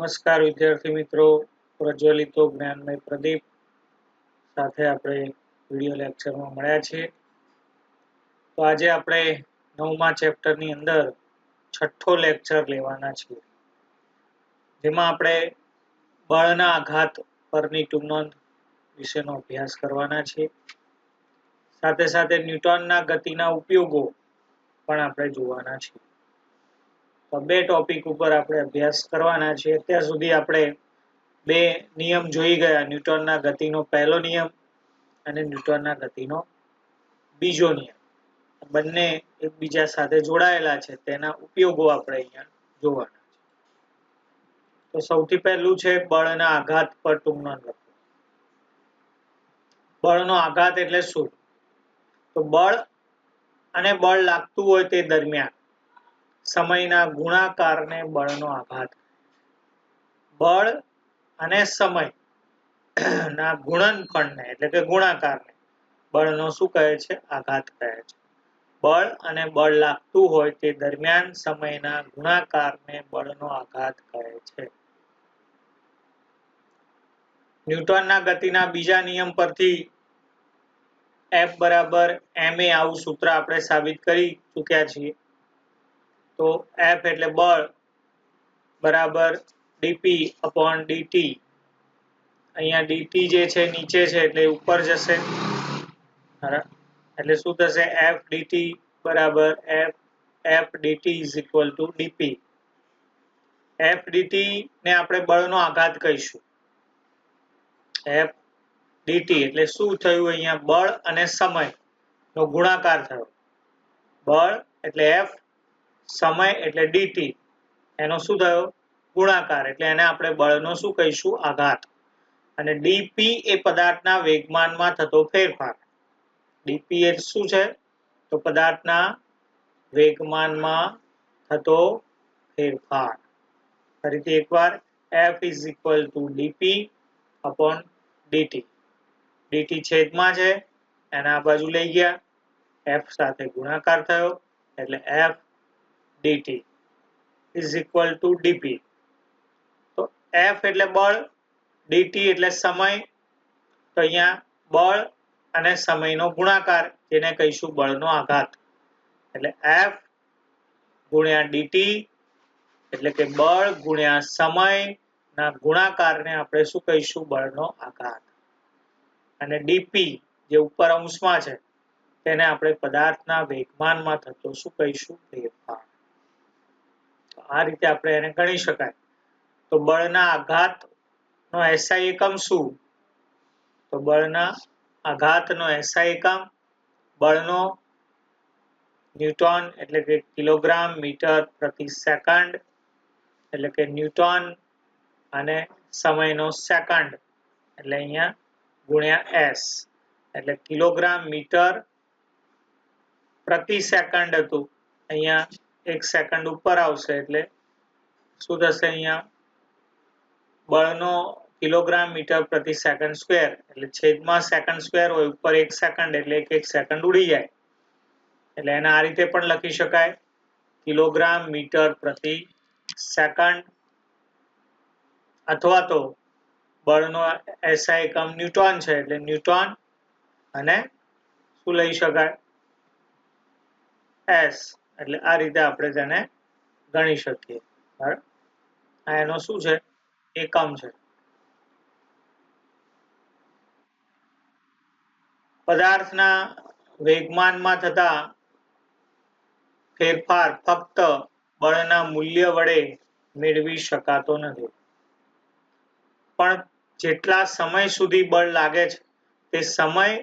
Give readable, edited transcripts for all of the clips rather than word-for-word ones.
નમસ્કાર વિદ્યાર્થી મિત્રો, પ્રજ્વલિતો જ્ઞાનમય પ્રદીપ સાથે આપણે વિડિયો લેક્ચરમાં મળ્યા છીએ. તો આજે આપણે 9મા ચેપ્ટરની અંદર છઠ્ઠો લેક્ચર લેવાના છીએ, જેમાં આપણે બળના આઘાત પરની ટૂંક નોંધ વિશેનો અભ્યાસ કરવાના છીએ. સાથે સાથે ન્યૂટનના ગતિના ઉપયોગો પણ આપણે જોવાના છીએ. તો બે ટોપિક ઉપર આપણે અભ્યાસ કરવાના છે. અત્યાર સુધી આપણે બે નિયમ જોઈ ગયા, ન્યૂટનના ગતિનો પહેલો નિયમ અને ન્યૂટનના ગતિનો બીજો નિયમ. બંને એકબીજા સાથે જોડાયેલા છે, તેના ઉપયોગો આપણે અહીંયા જોવાના છે. તો સૌથી પહેલું છે બળના આઘાત પર ટૂંક નોંધ લખો. બળનો આઘાત એટલે શું? તો બળ અને બળ લાગતું હોય તે દરમિયાન સમયના ગુણાકારને બળનો આઘાત. બળ અને સમય ના ગુણનફળને એટલે કે ગુણાકારને બળનો શું કહે છે? આઘાત કહે છે. બળ અને બળ લાગતું હોય તે દરમિયાન સમયના ગુણાકારને બળનો આઘાત કહે છે. ન્યૂટનના ગતિના બીજા નિયમ પરથી F બરાબર ma આવું સૂત્ર આપણે સાબિત કરી ચૂક્યા છીએ. તો F એટલે બળ બરાબર dp upon dt. અહીંયા dt જે છે નીચે છે એટલે ઉપર જશે, એટલે શું થશે? F dt બરાબર F dt is equal to dp. F dt ને આપણે બળનો આઘાત કહીશું. F dt એટલે શું થયું? અહીંયા બળ અને સમય નો ગુણાકાર થયો. બળ એટલે F, સમય એટલે dt, એનો શું થયો? ગુણાકાર. એટલે એને આપણે બળનો શું કહીશું? આઘાત. અને dp એ પદાર્થના વેગમાનમાં થતો ફેરફાર. dp એ શું છે? તો પદાર્થના વેગમાનમાં થતો ફેરફાર. ફરીથી એકવાર, F is equal to dp upon dt. dt છેદમાં છે, એને આ બાજુ લઈ ગયા, F સાથે ગુણાકાર થયો એટલે F dt is equal to dp. તો F એટલે બળ, dt એટલે સમય. તો અહીંયા બળ અને સમયનો ગુણાકાર, જેને કહીશું બળનો આઘાત. એટલે F ગુણ્યા dt એટલે કે બળ ગુણ્યા સમયના ગુણાકારને આપણે શું કહીશું? બળનો આઘાત. અને dp જે ઉપર અંશમાં છે તેને આપણે પદાર્થના વેગમાનમાં થતો શું કહીશું? ફેરફાર. આ રીતે આપણે એને ગણી શકાય. તો બળના આઘાતનો SI એકમ શું? તો બળના આઘાતનો SI એકમ બળનો ન્યૂટન એટલે કે કિલોગ્રામ મીટર પ્રતિ સેકન્ડ, એટલે કે ન્યૂટન, અને સમયનો સેકન્ડ એટલે અહીંયા ગુણ્યા s, એટલે કિલોગ્રામ મીટર પ્રતિ સેકન્ડ હતું. અહીંયા એક સેકન્ડ ઉપર આવશે એટલે શું થશે? અહીંયા બળનો કિલોગ્રામ મીટર પ્રતિ સેકન્ડ સ્ક્વેર, એટલે છેદમાં સેકન્ડ સ્ક્વેર હોય, ઉપર એક સેકન્ડ એટલે એક સેકન્ડ ઉડી જાય. એટલે એને આ રીતે પણ લખી શકાય, કિલોગ્રામ મીટર પ્રતિ સેકન્ડ. અથવા તો બળનો SI એકમ ન્યૂટન છે એટલે ન્યૂટન, અને શું લઈ શકાય? S. એટલે આ રીતે આપણે તેને ગણી શકીએ. આ એનો શું છે? એકમ છે. પદાર્થના વેગમાનમાં થતા ફેરફાર ફક્ત બળના મૂલ્ય વડે મેળવી શકાતો નથી, પણ જેટલા સમય સુધી બળ લાગે છે તે સમય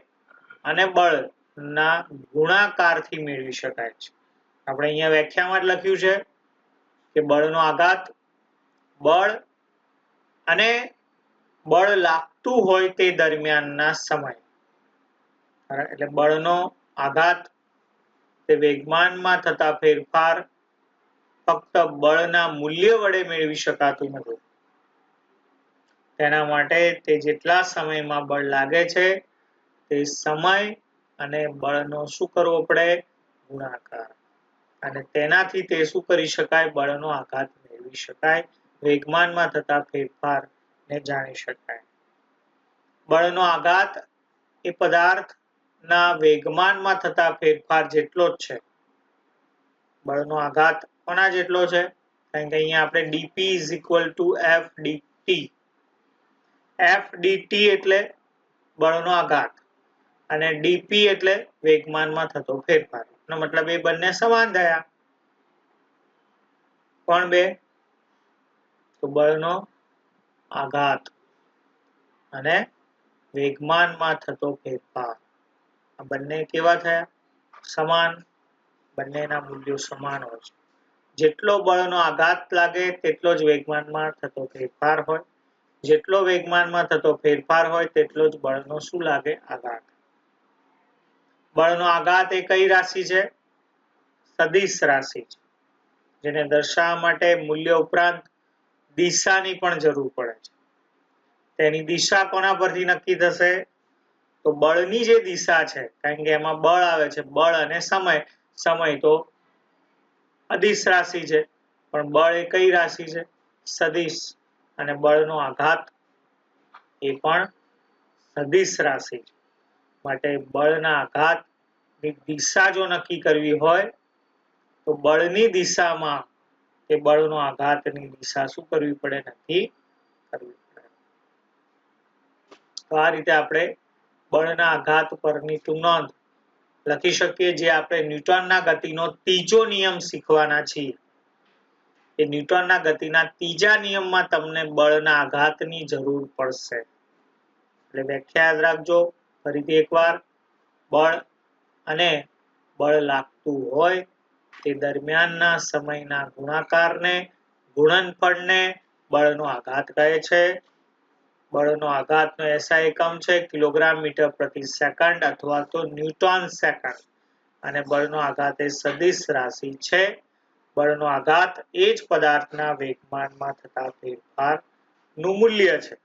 અને બળના ગુણાકારથી મેળવી શકાય છે. આપણે અહીંયા વ્યાખ્યામાં જ લખ્યું છે કે બળનો આઘાત બળ અને બળ લાગતું હોય તે દરમિયાનના સમય. એટલે બળનો આઘાત તે વેગમાનમાં થતા ફેરફાર ફક્ત બળના મૂલ્ય વડે મેળવી શકાતું નથી. તેના માટે તે જેટલા સમયમાં બળ લાગે છે તે સમય અને બળનો શું કરવો પડે? ગુણાકાર. અને તેનાથી તે શું કરી શકાય? બળનો આઘાત મેળવી શકાય. વેગમાનમાં થતા ફેરફારને જાણી શકાય. બળનો આઘાત એ પદાર્થના વેગમાનમાં થતા ફેરફાર જેટલો જ છે. બળનો આઘાત કોના જેટલો છે? કારણ કે અહીંયા આપણે dp is equal to f dt. f dt એટલે બળનો આઘાત અને dp એટલે વેગમાનમાં થતો ફેરફાર. એનો મતલબ એ બંને સમાન થયા. કોણ બે? તો બળનો આઘાત અને વેગમાનમાં થતો ફેરફાર. આ બંને કેવા થયા? સમાન. બંનેના મૂલ્યો સમાન હોય છે. જેટલો બળનો આઘાત લાગે તેટલો જ વેગમાનમાં થતો ફેરફાર હોય. જેટલો વેગમાનમાં થતો ફેરફાર હોય તેટલો જ બળનો શું લાગે? આઘાત. બળનો આઘાત એ કઈ રાશિ છે? સદિશ રાશિ છે, જેને દર્શાવવા માટે મૂલ્ય ઉપરાંત દિશાની પણ જરૂર પડે છે. તેની દિશા કોના પરથી નક્કી થશે? તો બળની જે દિશા છે, કારણ કે એમાં બળ આવે છે, બળ અને સમય. સમય તો અદિશ રાશિ છે, પણ બળ એ કઈ રાશિ છે? સદિશ. અને બળનો આઘાત એ પણ સદિશ રાશિ છે. માટે બળના આઘાતની દિશા જો નક્કી કરવી હોય તો બળની દિશામાં એ બળનો આઘાતની દિશા શું કરવી પડે? નક્કી કરવી પડે. તો આ રીતે આપણે બળના આઘાત પરની નોંધ લખી શકીએ. જે આપણે ન્યૂટનના ગતિનો ત્રીજો નિયમ શીખવાના છીએ. એ ન્યૂટનના ગતિના ત્રીજા નિયમમાં તમને બળના આઘાતની જરૂર પડશે. એટલે વ્યાખ્યા યાદ રાખજો. ફરીથી એકવાર, બળ અને બળ લાગતું હોય તે દરમિયાનના સમયના ગુણાકારને, ગુણનફળને બળનો આઘાત કહે છે. બળનો આઘાતનો SI એકમ છે કિલોગ્રામ મીટર પ્રતિ સેકન્ડ અથવા તો ન્યૂટન સેકન્ડ. અને બળનો આઘાત એ સદિશ રાશિ છે. બળનો આઘાત એ જ પદાર્થના વેગમાનમાં થતા ફેરફારનું મૂલ્ય છે.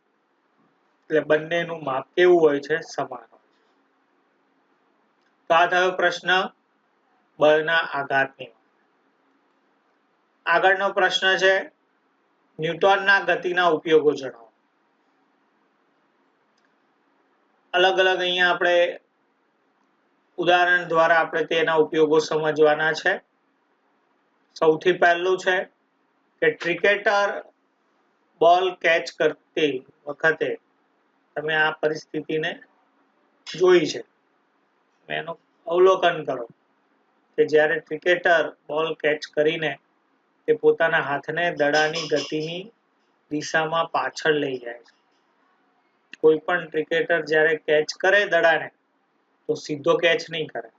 એટલે બંનેનું માપ કેવું હોય છે? સમાન હોય છે. તો આ થયો પ્રશ્ન બળના આઘાતની. આગળનો પ્રશ્ન છે ન્યૂટનના ગતિના ઉપયોગો જણાવો. અલગ અલગ અહીંયા આપણે ઉદાહરણ દ્વારા આપણે તેના ઉપયોગો સમજવાના છે. સૌથી પહેલું છે કે ક્રિકેટર બોલ કેચ કરતી વખતે તમે આ પરિસ્થિતિને જોઈ છે. એનું અવલોકન કરો કે જ્યારે ક્રિકેટર બોલ કેચ કરીને તે પોતાના હાથને દડાની ગતિની દિશામાં પાછળ લઈ જાય છે. કોઈ પણ ક્રિકેટર જ્યારે કેચ કરે દડાને તો સીધો કેચ નહીં કરે,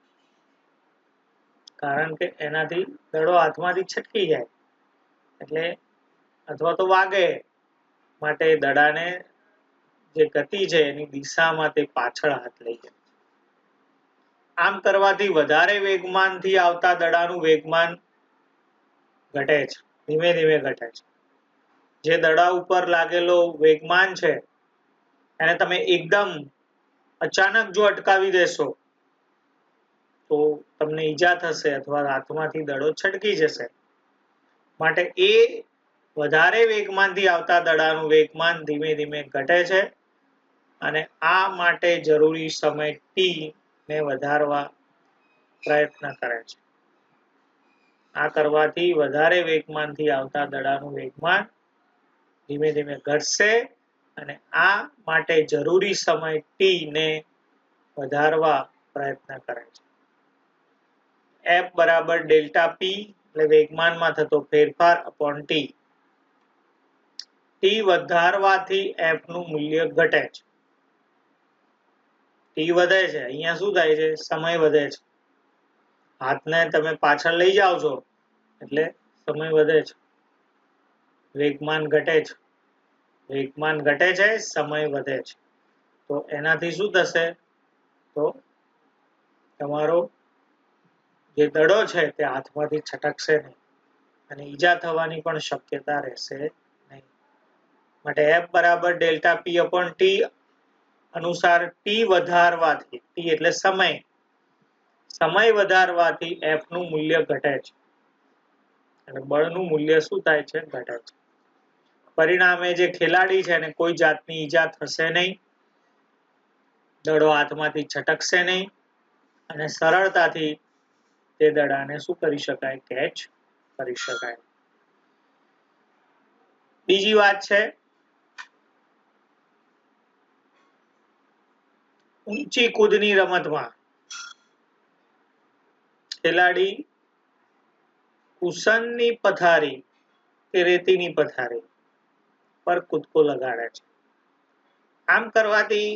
કારણ કે એનાથી દડો હાથમાંથી છટકી જાય એટલે અથવા તો વાગે, માટે દડાને જે ગતિ છે એની દિશામાં તે પાછળ હાથ લઈ જાય. આમ કરવાથી વધારે વેગમાનથી આવતા દડાનું વેગમાન ઘટે છે, ધીમે ધીમે ઘટે છે. જે દડા ઉપર લાગેલો વેગમાન છે એને તમે એકદમ અચાનક જો અટકાવી દેશો તો તમને ઈજા થશે અથવા હાથમાંથી દડો છટકી જશે. માટે એ વધારે વેગમાનથી આવતા દડાનું વેગમાન ધીમે ધીમે ઘટે છે અને આ માટે જરૂરી સમય t ને વધારવા પ્રયત્ન કરે છે. આ કરવાથી વધારે વેગમાનથી આવતા દડાનું વેગમાન ધીમે ધીમે ઘટશે અને આ માટે જરૂરી સમય t ને વધારવા પ્રયત્ન કરે છે. F બરાબર ડેલ્ટા p એટલે વેગમાનમાં થતો ફેરફાર અપોન t. t વધારવાથી f નું મૂલ્ય ઘટે છે. t વધે છે, અહીંયા શું થાય છે? સમય વધે છે. હાથને તમે પાછળ લઈ જાઓ છો એટલે સમય વધે છે, વેગમાન ઘટે છે. વેગમાન ઘટે છે, સમય વધે છે. તો એનાથી શું થશે? તો તમારો જે દડો છે તે હાથમાંથી છટકશે નહીં અને ઈજા થવાની પણ શક્યતા રહેશે નહીં. માટે F બરાબર ડેલ્ટા p અપોન t અનુસાર t વધારવાથી, t એટલે સમય વધારવાથી f નું મૂલ્ય ઘટે છે અને બળનું મૂલ્ય શું થાય છે? ઘટે છે. પરિણામે જે ખેલાડી છે એને કોઈ જાતની ઈજા થશે નહીં, દડો હાથમાંથી છટકશે નહીં અને સરળતાથી તે દડાને શું કરી શકાય? કેચ કરી શકાય. બીજી વાત છે ઊંચી કૂદની રમતમાં ખેલાડી કુશનની પથારી કે રેતીની પથારી પર કૂદકો લગાડે છે. આમ કરવાથી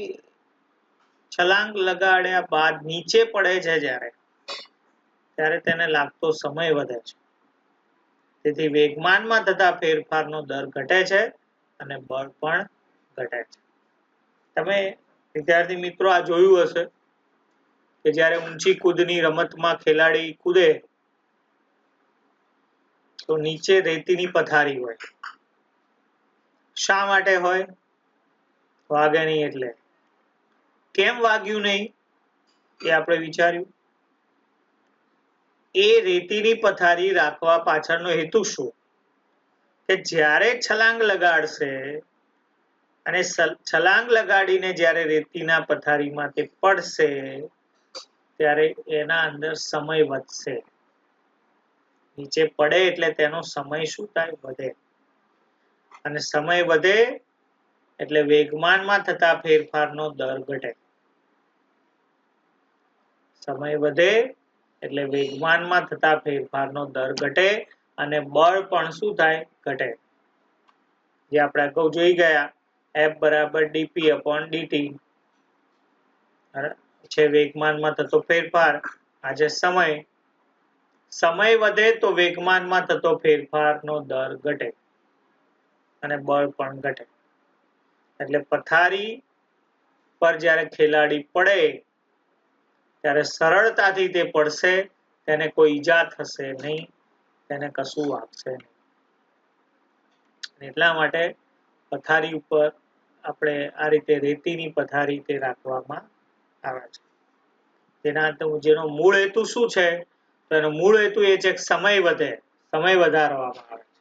છલાંગ લગાડ્યા બાદ નીચે પડે છે ત્યારે તેને લાગતો સમય વધે છે. તેથી વેગમાનમાં થતા ફેરફારનો દર ઘટે છે અને બળ પણ ઘટે છે. તમે વિદ્યાર્થી મિત્રો આ જોયું હશે કે જ્યારે ઊંચી કૂદની રમતમાં ખેલાડી કૂદે તો નીચે રેતીની પથારી હોય. શા માટે હોય? વાગે નહીં એટલે. કેમ વાગ્યું નહીં એ આપણે વિચાર્યું? એ રેતીની પથારી રાખવા પાછળનો હેતુ શું? કે જ્યારે છલાંગ લગાડશે અને છલાંગ લગાડીને જ્યારે રેતીના પથારીમાં તે પડશે ત્યારે એના અંદર સમય વધશે. નીચે પડે એટલે તેનો સમય શું થાય? વધે. અને સમય વધે એટલે વેગમાનમાં થતા ફેરફારનો દર ઘટે. સમય વધે એટલે વેગમાનમાં થતા ફેરફારનો દર ઘટે અને બળ પણ શું થાય? ઘટે. જે આપણે અગાઉ જોઈ ગયા F = dp/dt છે વેગમાનમાં થતો ફેરફાર. આજે સમય વધે તો વેગમાનમાં થતો ફેરફારનો દર ઘટે અને બળ પણ ઘટે. એટલે પથારી પર જ્યારે ખેલાડી પડે ત્યારે સરળતાથી તે પડશે, તેને કોઈ ઈજા થશે નહીં, તેને કશું વાગશે નહીં. એટલા માટે પથારી ઉપર આપણે આ રીતે રેતીની પથારી તે રાખવામાં આવે છે. જેનો મૂળ હેતુ શું છે? તો એનો મૂળ હેતુ એ છે કે સમય વધે, સમય વધારવામાં આવે છે.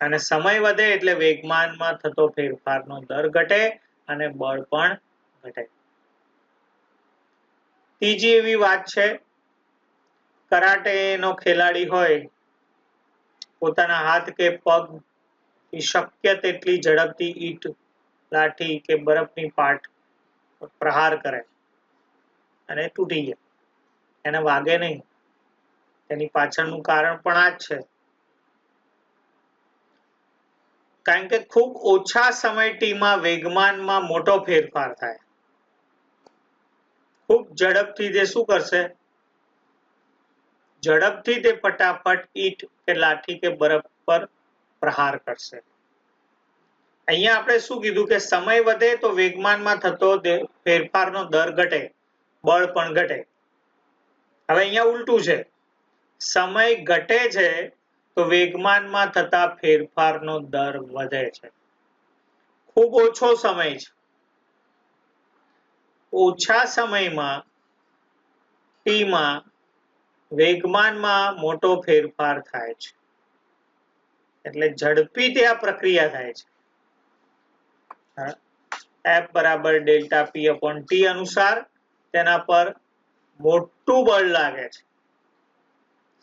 અને સમય વધે એટલે વેગમાનમાં થતો ફેરફારનો દર ઘટે અને બળ પણ ઘટે. ત્રીજી એવી વાત છે કરાટેનો ખેલાડી હોય પોતાના હાથ કે પગ શક્ય તેટલી ઝડપથી ઈંટ, લાઠી કે બરફની પાટ પ્રહાર કરે અને તૂટી જાય, એને વાગે નહીં. તેની પાછળનું કારણ પણ આ જ છે. કારણ કે ખૂબ ઓછા સમય ટીમાં વેગમાનમાં મોટો ફેરફાર થાય. ખૂબ ઝડપથી તે શું કરશે? ઝડપથી તે ફટાફટ ઈંટ કે લાઠી કે બરફ પર પ્રહાર કરશે. અહીંયા આપણે શું કીધું કે સમય વધે તો વેગમાનમાં થતો ફેરફારનો દર ઘટે, બળ પણ ઘટે. હવે અહીંયા ઉલટું છે. સમય ઘટે છે તો વેગમાનમાં થતા ફેરફારનો દર વધે છે. ખૂબ ઓછો સમય છે. ઓછા સમયમાં ટીમાં વેગમાનમાં મોટો ફેરફાર થાય છે. એટલે ઝડપી તે આ પ્રક્રિયા થાય છે. F = ΔP/T અનુસાર તેના પર મોટું બળ લાગે છે.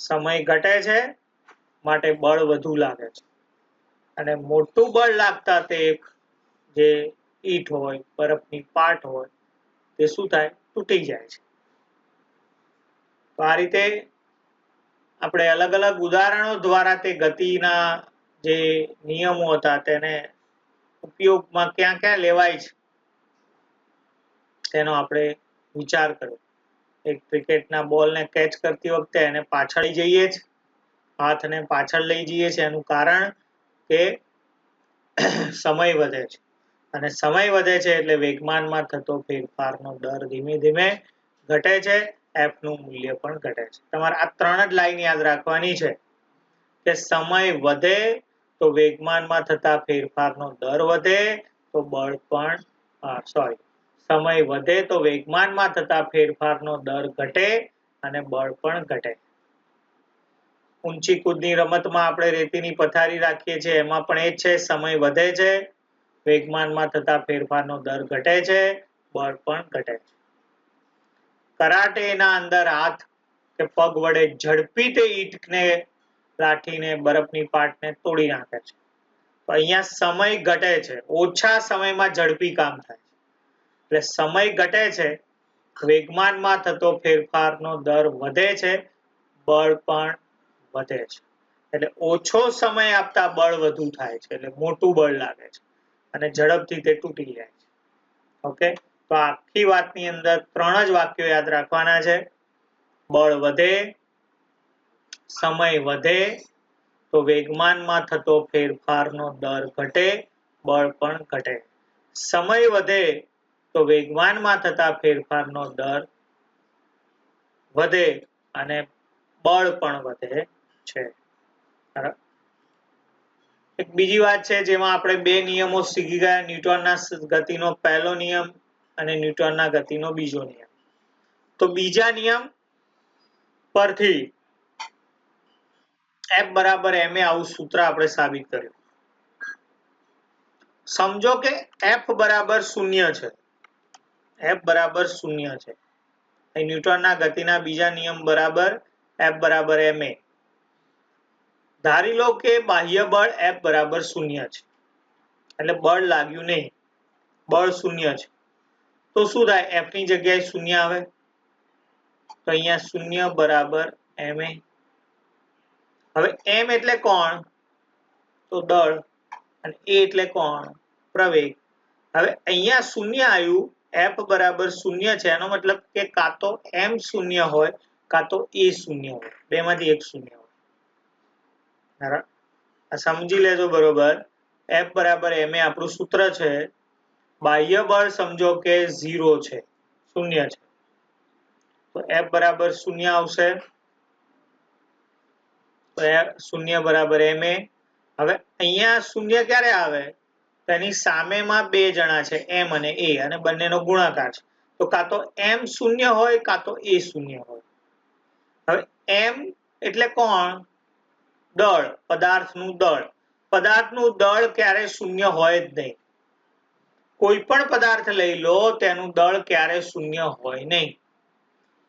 સમય ઘટે છે માટે બળ વધુ લાગે છે અને મોટું બળ લાગતા તે જે ઈંટ હોય, બરફની પાટ હોય તે શું થાય? તૂટી જાય છે. તો આ રીતે આપણે અલગ અલગ ઉદાહરણો દ્વારા તે ગતિના જે નિયમો હતા તેને ઉપયોગમાં ક્યાં ક્યાં લેવાય છે તેનો આપણે વિચાર કર્યો. એક ક્રિકેટના બોલને કેચ કરતી વખતે એને પાછળ જઈએ છીએ, હાથને પાછળ લઈ જઈએ છીએ. એનું કારણ કે સમય વધે છે અને સમય વધે છે એટલે વેગમાનમાં થતો ફેરફારનો દર ધીમે ધીમે ઘટે છે. F નું મૂલ્ય પણ ઘટે છે. તમારે આ 3 જ લાઈન યાદ રાખવાની છે કે સમય વધે તો વેગમાનમાં થતા ફેરફારનો દર વધે તો બળ પણ સમય વધે તો વેગમાનમાં થતા ફેરફારનો દર ઘટે અને બળ પણ ઘટે. ઊંચી કૂદની રમતમાં આપણે રેતીની પથારી રાખીએ છીએ એમાં પણ એ જ છે, સમય વધે છે, વેગમાનમાં થતા ફેરફારનો દર ઘટે છે, બળ પણ ઘટે છે. કરાટેના અંદર હાથ કે પગ વડે ઝડપી તે ઈંટને લાઠીને બરફની પાટને તોડી નાખે છે. તો અહીંયા સમય ઘટે છે, ઓછા સમયમાં ઝડપી કામ થાય છે. એટલે સમય ઘટે છે, વેગમાનમાં થતો ફેરફારનો દર વધે છે, બળ પણ વધે છે. એટલે ઓછો સમય આપતા બળ વધુ થાય છે, એટલે મોટું બળ લાગે છે અને ઝડપથી તે તૂટી જાય છે. ઓકે, તો આખી વાતની અંદર 3 જ વાક્યો યાદ રાખવાના છે. બળ વધે, સમય વધે તો વેગમાનમાં થતો ફેરફારનો દર ઘટે, બળ પણ ઘટે. સમય વધે તો વેગમાનમાં થતા ફેરફારનો દર વધે અને બળ પણ વધે છે. એક બીજી વાત છે જેમાં આપણે 2 નિયમો શીખી ગયા, ન્યૂટનના ગતિનો પહેલો નિયમ અને ન્યૂટનના ગતિનો બીજો નિયમ. તો બીજા નિયમ પરથી F બરાબર ma આવું સૂત્ર આપણે સાબિત કર્યું. સમજો કે F બરાબર 0 છે. F બરાબર 0 છે. એ ન્યૂટનના ગતિના બીજા નિયમ બરાબર F બરાબર ma. ધારી લો કે બાહ્ય બળ F બરાબર 0 છે. એટલે બળ લાગ્યું નહીં, બળ 0 છે. તો શું થાય? F ની જગ્યાએ 0 આવે તો અહીંયા 0 બરાબર ma. હવે m એટલે કોણ? તો દળ અને a એટલે કોણ? પ્રવેગ. હવે અહીંયા 0 આવ્યું, F બરાબર 0 છે, એનો મતલબ કે કાં તો m 0 હોય કાં તો a 0 હોય, બેમાંથી એક 0 હોય. બરાબર, સમજી લેજો બરોબર. F બરાબર ma આપણું સૂત્ર છે. બાહ્ય બળ સમજો કે 0 છે, 0 છે, તો F બરાબર 0 આવશે. તો 0 બરાબર ma. હવે અહીંયા 0 ક્યારે આવે? તેની સામેમાં 2 જણા છે, m અને a, અને બંનેનો ગુણાકાર છે. તો કાં તો m 0 હોય કાં તો a 0 હોય. હવે m એટલે કોણ? દળ, પદાર્થનું દળ. પદાર્થનું દળ ક્યારે 0 હોય જ નહીં. કોઈ પણ પદાર્થ લઈ લો, તેનું દળ ક્યારે 0 હોય નહીં.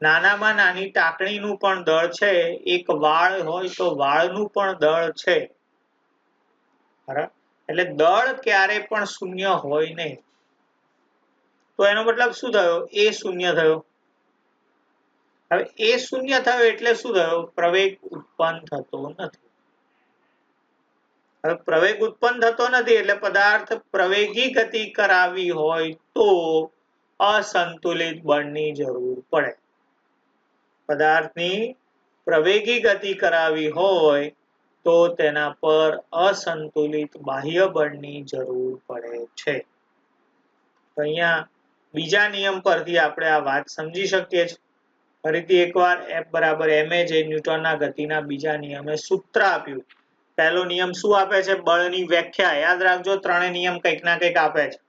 નાનામાં નાની ટાંકણીનું પણ દળ છે, એક વાળ હોય તો વાળનું પણ દળ છે. બરાબર, એટલે દળ ક્યારે પણ 0 હોય નહીં. તો એનો મતલબ શું થયો? a 0 થયો. હવે a 0 થયો એટલે શું થયો? પ્રવેગ ઉત્પન્ન થતો નથી. હવે પ્રવેગ ઉત્પન્ન થતો નથી એટલે પદાર્થ પ્રવેગી ગતિ કરાવી હોય તો અસંતુલિત બળની જરૂર પડે. પદાર્થની પ્રવેગી ગતિ કરાવી હોય તો તેના પર અસંતુલિત બાહ્ય બળની જરૂર પડે છે. તો અહીંયા બીજા નિયમ પરથી આપણે આ વાત સમજી શકીએ છીએ. ફરીથી એકવાર F બરાબર ma જે ન્યૂટનના ગતિના બીજા નિયમે સૂત્ર આપ્યું. પહેલો નિયમ શું આપે છે? બળની વ્યાખ્યા. યાદ રાખજો, 3 નિયમ કંઈક ના કંઈક આપે છે.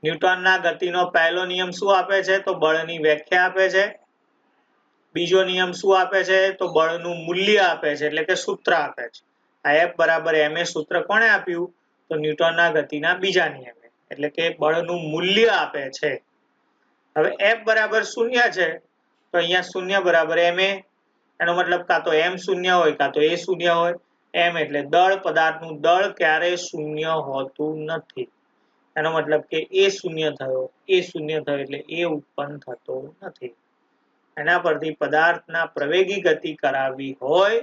ન્યૂટનના ગતિનો પહેલો નિયમ શું આપે છે? તો બળની વ્યાખ્યા આપે છે. બીજો નિયમ શું આપે છે? તો બળનું મૂલ્ય આપે છે, એટલે કે સૂત્ર આપે છે. આ F બરાબર ma સૂત્ર કોણે આપ્યું? તો ન્યૂટનના ગતિના બીજા નિયમે, એટલે કે બળનું મૂલ્ય આપે છે. હવે F બરાબર 0 છે, તો અહીંયા 0 બરાબર ma. એનો મતલબ કાં તો m 0 હોય કાં તો a 0 હોય. m એટલે દળ, પદાર્થનું દળ ક્યારેય 0 હોતું નથી. એનો મતલબ કે a 0 થયો, a 0 થયો એટલે a ઉત્પન્ન થતો નથી. એના પરથી પદાર્થના પ્રવેગી ગતિ કરાવવી હોય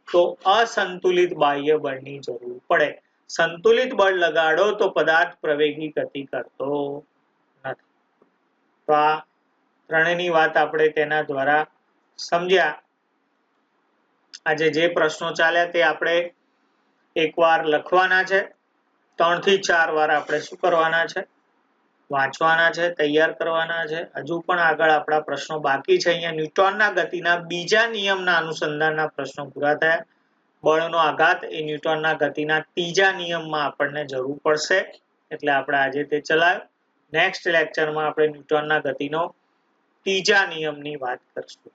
તો અસંતુલિત બાહ્ય બળની જરૂર પડે. સંતુલિત બળ લગાડો તો પદાર્થ પ્રવેગી ગતિ કરતો નથી. તો આ ત્રણેયની વાત આપણે તેના દ્વારા સમજ્યા. આજે જે પ્રશ્નો ચાલ્યા તે આપણે એકવાર લખવાના છે, 3 થી 4 વાર આપણે શું કરવાના છે? વાંચવાના છે, તૈયાર કરવાના છે. હજુ પણ આગળ આપણા પ્રશ્નો બાકી છે. અહીંયા ન્યૂટનના ગતિના બીજા નિયમના અનુસંધાનના પ્રશ્નો પૂરા થયા. બળનો આઘાત એ ન્યૂટનના ગતિના ત્રીજા નિયમમાં આપણને જરૂર પડશે, એટલે આપણે આજે તે ચલાવ્યો. નેક્સ્ટ લેક્ચરમાં આપણે ન્યૂટનના ગતિનો ત્રીજા નિયમની વાત કરીશું.